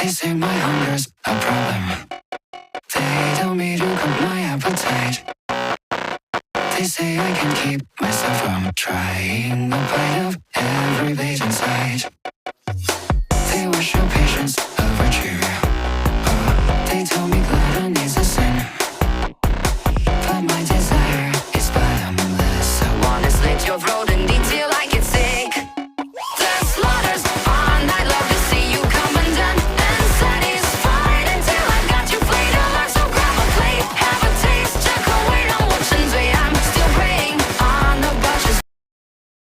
They say my hunger's a problem. They tell me to cut my appetite. They say I can keep myself from trying a bite of every bait in sight. They wish your patience a virtue. They tell me gluttony